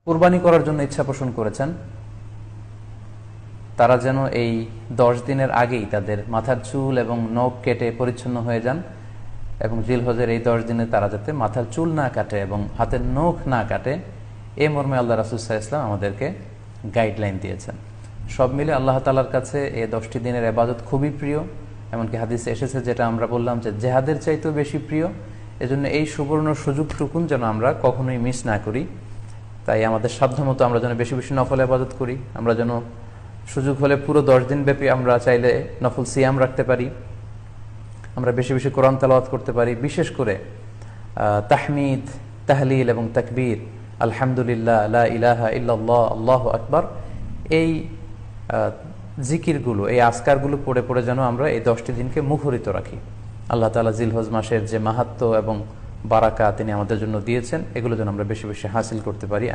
কুরবানি করার জন্য ইচ্ছা পোষণ করেছেন তারা যেন এই 10 দিনের আগেই তাদের মাথার চুল এবং নখ কেটে পরিচ্ছন্ন হয়ে যান এবং জিলহজের এই 10 দিনে তারা যাতে মাথার চুল না কাটে এবং হাতের নখ না কাটে, এই মর্মে আল্লাহ রাসূল সাল্লাল্লাহু আলাইহি ওয়াসাল্লাম আমাদেরকে গাইডলাইন দিয়েছেন। সব মিলে আল্লাহ তাআলার কাছে এই 10টি দিনের ইবাদত খুবই প্রিয়। এমনকি হাদিসে এসেছে, যেটা আমরা বললাম, যে জেহাদের চাইতেও বেশি প্রিয়। এজন্য এই সুবর্ণ সুযোগটুকুন যেন আমরা কখনোই মিস না করি। তাই আমাদের সাধ্যমতো আমরা যেন বেশি বেশি নফল ইবাদত করি। আমরা যেন সুযোগ হলে পুরো 10 দিন ব্যাপী আমরা চাইলে নফল সিয়াম রাখতে পারি, আমরা বেশি বেশি কোরআন তেলাওয়াত করতে পারি। বিশেষ করে তাহমিদ, তাহলিল এবং তাকবীর, আলহামদুলিল্লাহ, লা ইলাহা ইল্লাল্লাহ, আল্লাহু আকবার, এই জিকিরগুলো, এই আজকারগুলো পড়ে পড়ে যেন আমরা এই 10টি দিনকে মুখরিত রাখি। আল্লাহ তাআলা জিলহজ মাসের যে মাহাত্ম্য এবং বারাকা তিনি আমাদের জন্য দিয়েছেন, এগুলো যেন আমরা বেশি বেশি হাসিল করতে পারি।